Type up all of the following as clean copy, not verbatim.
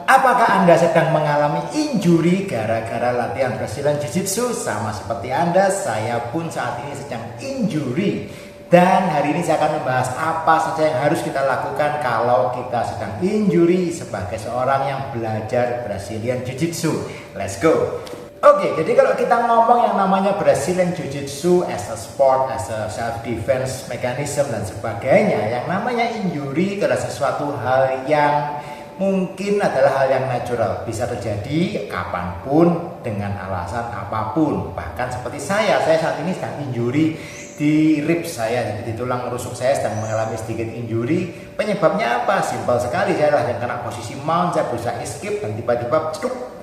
Apakah Anda sedang mengalami injury gara-gara latihan Brazilian Jiu-Jitsu? Sama seperti Anda, saya pun saat ini sedang injury. Dan hari ini saya akan membahas apa saja yang harus kita lakukan kalau kita sedang injury sebagai seorang yang belajar Brazilian Jiu-Jitsu. Let's go! Oke, jadi kalau kita ngomong yang namanya Brazilian Jiu-Jitsu as a sport, as a self-defense mechanism dan sebagainya, yang namanya injury adalah sesuatu hal yang mungkin adalah hal yang natural, bisa terjadi kapanpun dengan alasan apapun. Bahkan seperti saya saat ini sedang injury di ribs saya, jadi di tulang rusuk saya sedang mengalami sedikit injury. Penyebabnya apa? Simpel sekali, saya lagi kena posisi mount, saya berusaha escape dan tiba-tiba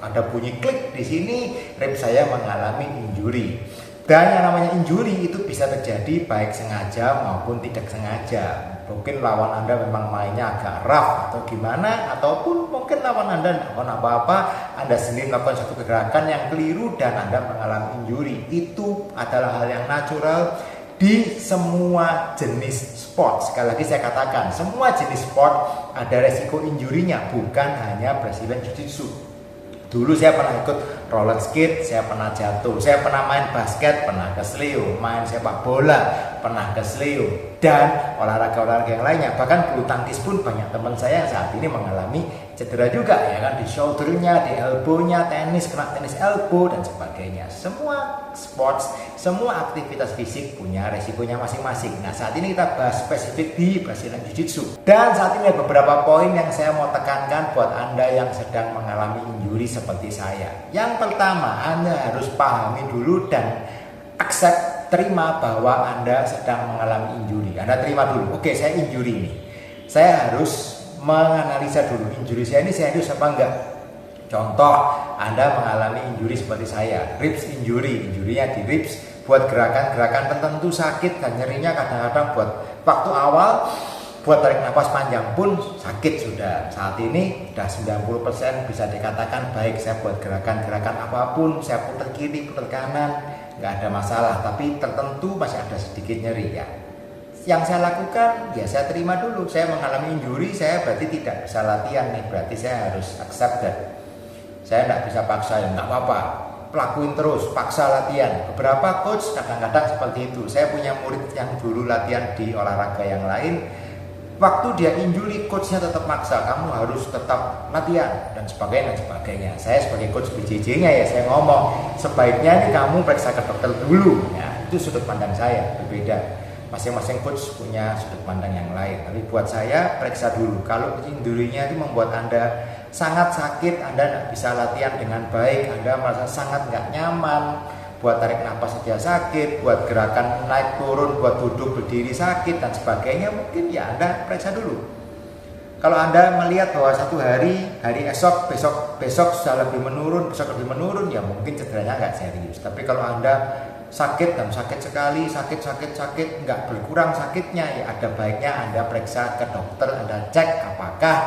ada bunyi klik di sini, ribs saya mengalami injury. Dan yang namanya injury itu bisa terjadi baik sengaja maupun tidak sengaja. Mungkin lawan Anda memang mainnya agak rough atau gimana, ataupun mungkin lawan Anda tidak melakukan apa-apa, Anda sendiri melakukan satu gerakan yang keliru dan Anda mengalami injury. Itu adalah hal yang natural di semua jenis sport. Sekali lagi saya katakan, semua jenis sport ada resiko injurinya, bukan hanya Brazilian Jiu-Jitsu. Dulu saya pernah ikut roller skate, saya pernah jatuh, saya pernah main basket, pernah keselio, main sepak bola, pernah keselio, dan olahraga-olahraga yang lainnya. Bahkan bulu tangkis pun banyak teman saya yang saat ini mengalami cedera juga, ya kan, di shouldernya, di elbownya, tenis, kena tenis elbow dan sebagainya. Semua sports, semua aktivitas fisik punya resikonya masing-masing. Nah, saat ini kita bahas spesifik di Brazilian Jiu-Jitsu. Dan saat ini ada beberapa poin yang saya mau tekankan buat Anda yang sedang mengalami injury seperti saya. Yang pertama, Anda harus pahami dulu dan terima bahwa Anda sedang mengalami injury. Anda terima dulu, oke, saya injury ini. Saya harus menganalisa dulu injury saya ini serius apa enggak. Contoh, Anda mengalami injury seperti saya, ribs injury, injury-nya di ribs, buat gerakan-gerakan tertentu sakit dan nyerinya kadang-kadang buat waktu awal, buat tarik nafas panjang pun sakit sudah. Saat ini sudah 90% bisa dikatakan baik. Saya buat gerakan-gerakan apapun, saya putar kiri, putar kanan, nggak ada masalah. Tapi tertentu masih ada sedikit nyeri ya. Yang saya lakukan, ya saya terima dulu. Saya mengalami injury, saya berarti tidak bisa latihan nih. Berarti saya harus accept that. Saya nggak bisa paksa, ya nggak apa-apa. Lakuin terus, paksa latihan. Beberapa coach kadang-kadang seperti itu. Saya punya murid yang dulu latihan di olahraga yang lain. Waktu dia injury, coachnya tetap maksa, kamu harus tetap latihan dan sebagainya dan sebagainya. Saya sebagai coach BJJ-nya ya, saya ngomong sebaiknya nih kamu periksa ke dokter dulu. Ya, itu sudut pandang saya berbeda. Masing-masing coach punya sudut pandang yang lain. Tapi buat saya periksa dulu. Kalau injury-nya itu membuat Anda sangat sakit, Anda tidak bisa latihan dengan baik, Anda merasa sangat nggak nyaman, buat tarik nafas saja sakit, buat gerakan naik turun, buat duduk berdiri sakit dan sebagainya, mungkin ya Anda periksa dulu. Kalau Anda melihat bahwa satu hari esok, besok sudah lebih menurun, besok lebih menurun, ya mungkin cederanya nggak serius. Tapi kalau Anda sakit dan sakit sekali, sakit, nggak berkurang sakitnya, ya ada baiknya Anda periksa ke dokter, Anda cek apakah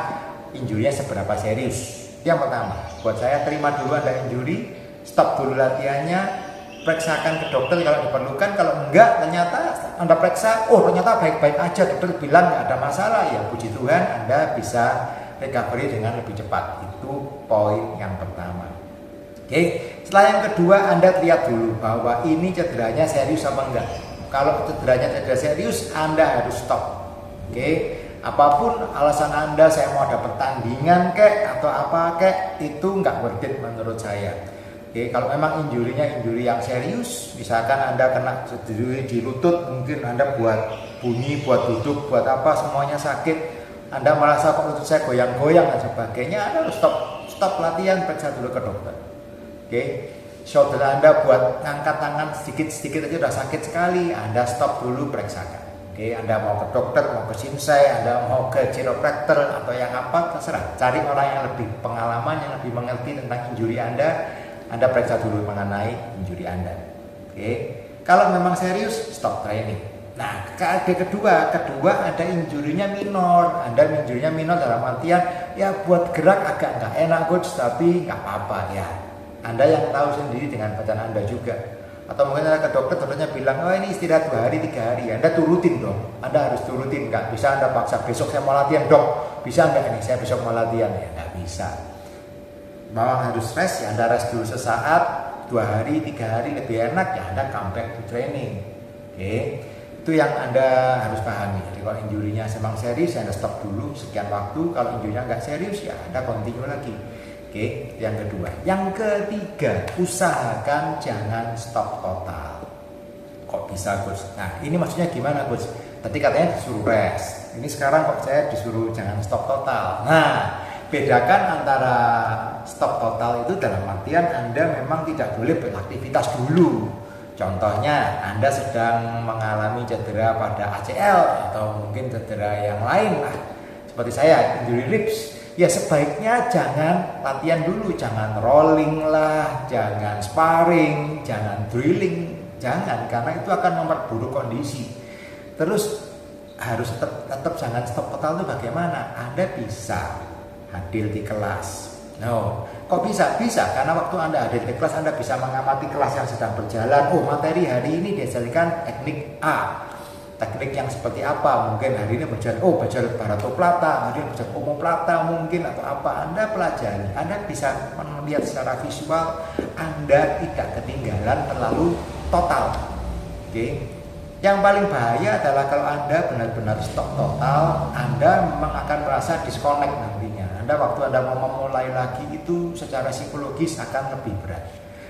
injurinya seberapa serius. Yang pertama, buat saya terima dulu Anda injury, stop dulu latihannya, periksakan ke dokter kalau diperlukan. Kalau enggak, ternyata Anda periksa, oh ternyata baik-baik aja, dokter bilang nggak ada masalah, ya puji Tuhan Anda bisa recovery dengan lebih cepat. Itu poin yang pertama. Oke, setelah yang kedua Anda lihat dulu bahwa ini cederanya serius apa enggak. Kalau cederanya cedera serius, Anda harus stop. Oke, apapun alasan Anda, saya mau ada pertandingan kek atau apa kek, itu enggak worth it menurut saya. Oke, kalau memang injurinya injuri yang serius, misalkan Anda kena cedera di lutut, mungkin Anda buat bunyi, buat duduk, buat apa semuanya sakit, Anda merasa kok lutut saya goyang-goyang dan sebagainya, Anda harus stop latihan, periksa dulu ke dokter. Oke, shoulder Anda buat ngangkat tangan sedikit-sedikit aja udah sakit sekali, Anda stop dulu, periksakan. Oke, Anda mau ke dokter, mau ke shinsei, Anda mau ke chiropractor atau yang apa, terserah. Cari orang yang lebih pengalaman, yang lebih mengerti tentang injuri Anda periksa dulu mengenai injuri Anda. Oke, kalau memang serius, stop training. Nah, kedua ada injurinya minor. Anda injurinya minor dalam artian ya buat gerak agak nggak enak coach, tapi nggak apa-apa ya. Anda yang tahu sendiri dengan badan Anda juga. Atau mungkin Anda ke dokter, dokternya bilang, oh ini istirahat 2 hari, 3 hari. Anda turutin dong. Anda harus turutin. Nggak bisa Anda paksa, besok saya mau latihan dok. Bisa nggak ini, saya besok mau latihan? Ya nggak bisa. Mau harus rest ya Anda rest dulu sesaat, 2 hari, 3 hari lebih enak ya Anda comeback to training. Oke, itu yang Anda harus pahami. Jadi kalau injurinya memang serius ya Anda stop dulu sekian waktu. Kalau injurinya nggak serius ya Anda continue lagi. Oke, yang kedua. Yang ketiga, usahakan jangan stop total. Kok bisa, Coach? Nah, ini maksudnya gimana, Coach? Tadi katanya disuruh rest. Ini sekarang kok saya disuruh jangan stop total. Nah, bedakan antara stop total itu dalam artian Anda memang tidak boleh beraktivitas dulu. Contohnya, Anda sedang mengalami cedera pada ACL atau mungkin cedera yang lain lah. Seperti saya, injury ribs. Ya sebaiknya jangan latihan dulu, jangan rolling lah, jangan sparring, jangan drilling, jangan, karena itu akan memperburuk kondisi. Terus harus tetap jangan stop total itu bagaimana? Anda bisa hadir di kelas. No, kok bisa? Bisa, karena waktu Anda hadir di kelas Anda bisa mengamati kelas yang sedang berjalan. Oh, materi hari ini diajarkan teknik A. Teknik yang seperti apa, mungkin hari ini belajar Baratoplata, hari ini belajar omoplata mungkin atau apa, Anda pelajari, Anda bisa melihat secara visual, Anda tidak ketinggalan terlalu total. Oke. Yang paling bahaya adalah kalau Anda benar-benar stop total, Anda memang akan merasa disconnect nantinya. Waktu Anda mau memulai lagi itu secara psikologis akan lebih berat.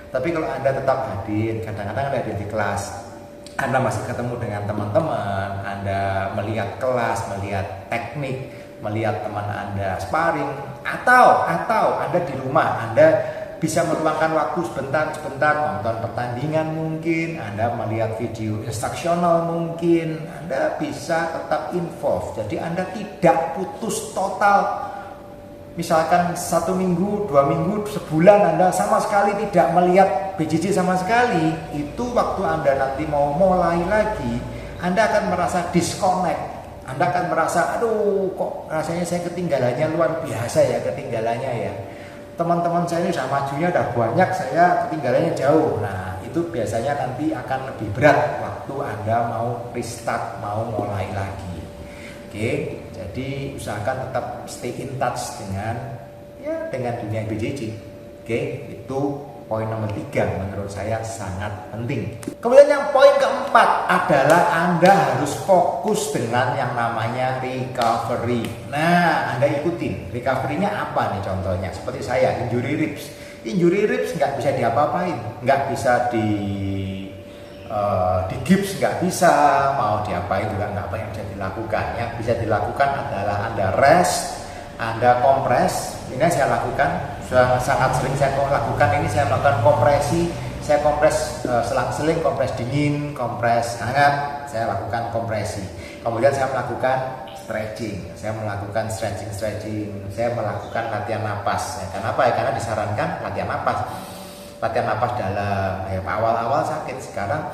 Tapi kalau Anda tetap hadir, kadang-kadang Anda hadir di kelas, Anda masih ketemu dengan teman-teman, Anda melihat kelas, melihat teknik, melihat teman Anda sparring, atau Anda di rumah, Anda bisa meluangkan waktu sebentar nonton pertandingan mungkin, Anda melihat video instruksional mungkin, Anda bisa tetap involved. Jadi Anda tidak putus total. Misalkan 1 minggu, 2 minggu, sebulan Anda sama sekali tidak melihat BJJ sama sekali, itu waktu Anda nanti mau mulai lagi, Anda akan merasa disconnect. Anda akan merasa, aduh kok rasanya saya ketinggalannya luar biasa ya, ketinggalannya ya. Teman-teman saya ini sudah majunya udah banyak, saya ketinggalannya jauh. Nah, itu biasanya nanti akan lebih berat waktu Anda mau restart, mau mulai lagi. Oke. Jadi usahakan tetap stay in touch dengan dunia BJJ. Oke, itu poin nomor 3 menurut saya sangat penting. Kemudian yang poin keempat adalah Anda harus fokus dengan yang namanya recovery. Nah, Anda ikutin recovery-nya apa nih contohnya? Seperti saya, injury ribs. Injury ribs nggak bisa diapa-apain, nggak bisa di gips nggak bisa, mau diapain juga nggak, apa yang bisa dilakukan. Yang bisa dilakukan adalah Anda rest, Anda kompres. Ini saya lakukan, sangat sering saya lakukan ini, saya melakukan kompresi, saya kompres selang-seling, kompres dingin, kompres hangat, saya lakukan kompresi. Kemudian saya melakukan stretching, saya melakukan stretching, saya melakukan latihan napas. Ya, kenapa ya? Karena disarankan latihan napas dalam. Ya, awal-awal sakit, sekarang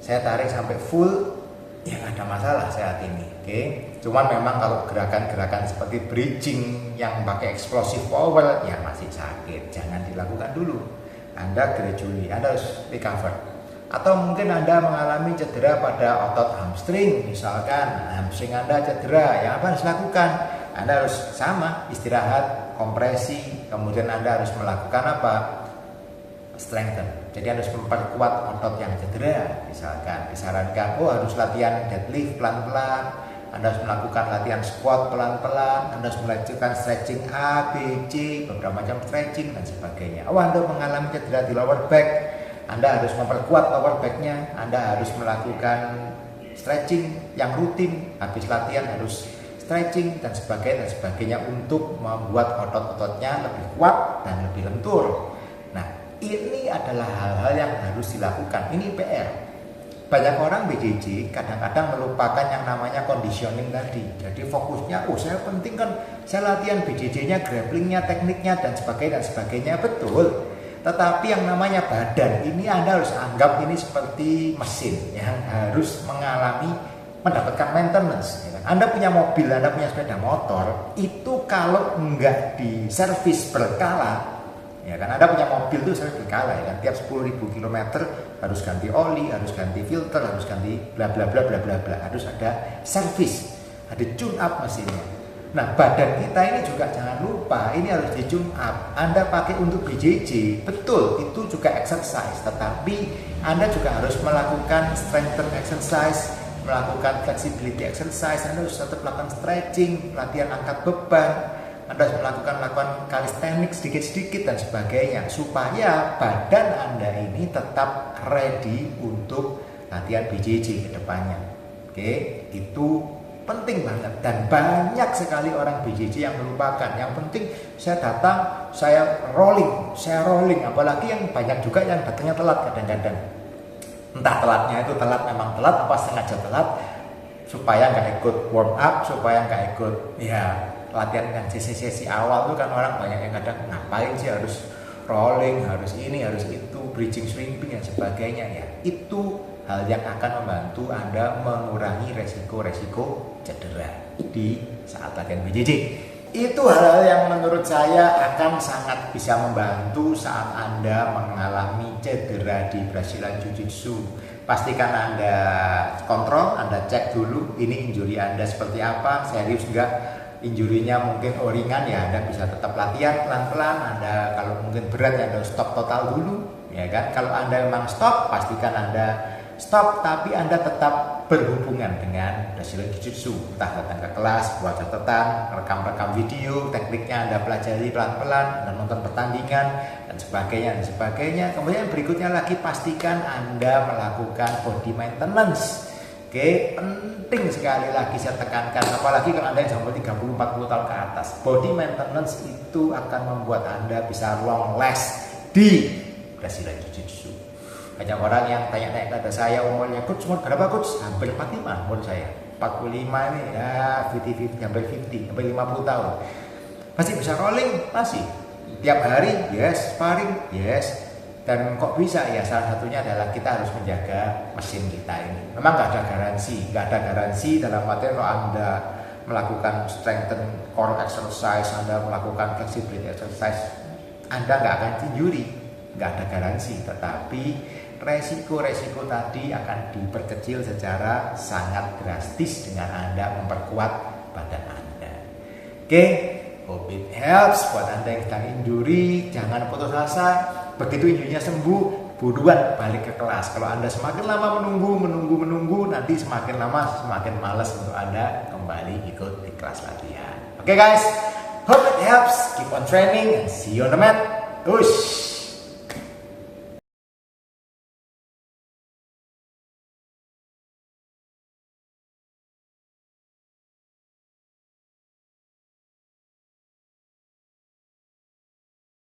saya tarik sampai full, ya nggak ada masalah saat ini. Oke. Cuman memang kalau gerakan-gerakan seperti bridging yang pakai explosive power ya masih sakit, jangan dilakukan dulu. Anda gradually, Anda harus recover. Atau mungkin Anda mengalami cedera pada otot hamstring, misalkan hamstring Anda cedera, ya apa harus lakukan? Anda harus sama, istirahat, kompresi, kemudian Anda harus melakukan apa? Strengthen. Jadi harus memperkuat otot yang cedera. Misalkan disarankan, harus latihan deadlift pelan-pelan, Anda harus melakukan latihan squat pelan-pelan, Anda harus melakukan stretching A, B, C, beberapa macam stretching dan sebagainya. Anda mengalami cedera di lower back, Anda harus memperkuat lower backnya, Anda harus melakukan stretching yang rutin, habis latihan harus stretching dan sebagainya untuk membuat otot-ototnya lebih kuat dan lebih lentur. Ini adalah hal-hal yang harus dilakukan. Ini PR. Banyak orang BJJ kadang-kadang melupakan yang namanya conditioning tadi. Jadi fokusnya, saya penting kan saya latihan BJJ-nya, grapplingnya, tekniknya dan sebagainya. Betul. Tetapi yang namanya badan ini Anda harus anggap ini seperti mesin yang harus mendapatkan maintenance. Anda punya mobil, Anda punya sepeda motor, itu kalau enggak diservis berkala, ya kan, Anda punya mobil itu servis berkala, ya kan, tiap 10.000 km harus ganti oli, harus ganti filter, harus ganti bla bla bla bla bla bla, harus ada servis, ada tune up mesinnya. Nah, badan kita ini juga jangan lupa, ini harus di tune up. Anda pakai untuk BJJ, betul, itu juga exercise, tetapi Anda juga harus melakukan strength exercise, melakukan flexibility exercise, Anda harus tetap melakukan stretching, latihan angkat beban, Anda harus melakukan calisthenics sedikit-sedikit dan sebagainya, supaya badan Anda ini tetap ready untuk latihan BJJ ke depannya. Oke, itu penting banget, dan banyak sekali orang BJJ yang melupakan. Yang penting saya datang, saya rolling, apalagi yang banyak juga yang datangnya telat kadang-kadang. Entah telatnya itu telat memang telat, apa sengaja telat supaya nggak ikut warm up, supaya nggak ikut ya latihan yang sesi awal tuh kan orang banyak yang kadang ngapain sih harus rolling, harus ini, harus itu, bridging, sweeping dan sebagainya ya. Itu hal yang akan membantu Anda mengurangi resiko-resiko cedera di saat latihan BJJ. Itu hal-hal yang menurut saya akan sangat bisa membantu saat Anda mengalami cedera di Brazilian Jiu-Jitsu. Pastikan Anda kontrol, Anda cek dulu ini injury Anda seperti apa, serius enggak, injurinya mungkin ringan ya Anda bisa tetap latihan pelan-pelan. Anda kalau mungkin berat ya Anda stop total dulu, ya kan. Kalau Anda memang stop, pastikan Anda stop, tapi Anda tetap berhubungan dengan Brazilian Jiu-Jitsu, entah datang ke kelas, buat catatan, rekam video, tekniknya Anda pelajari pelan-pelan, dan nonton pertandingan dan sebagainya. Kemudian berikutnya lagi, pastikan Anda melakukan body maintenance. Oke, penting sekali lagi saya tekankan, apalagi kalau Anda yang sampai 30-40 tahun ke atas. Body maintenance itu akan membuat Anda bisa long last di Brazilian Jiu-Jitsu. Banyak orang yang tanya-tanya kepada saya, umurnya coach umur berapa coach? Hampir 45 umur saya. 45 ini ya 50, hampir 50, hampir 50 tahun. Masih bisa rolling? Masih. Tiap hari? Yes. Sparring? Yes. Dan kok bisa ya? Salah satunya adalah kita harus menjaga mesin kita ini. Memang nggak ada garansi dalam artian kalau Anda melakukan strengthen core exercise, Anda melakukan flexibility exercise, Anda nggak akan injury, nggak ada garansi. Tetapi resiko-resiko tadi akan diperkecil secara sangat drastis dengan Anda memperkuat badan Anda. Oke, hope it helps buat Anda yang sedang injury. Jangan putus asa. Begitu injury-nya sembuh, buruan balik ke kelas. Kalau Anda semakin lama menunggu, nanti semakin lama semakin malas untuk Anda kembali ikut di kelas latihan. Oke guys, hope it helps. Keep on training and see you on the mat. Push.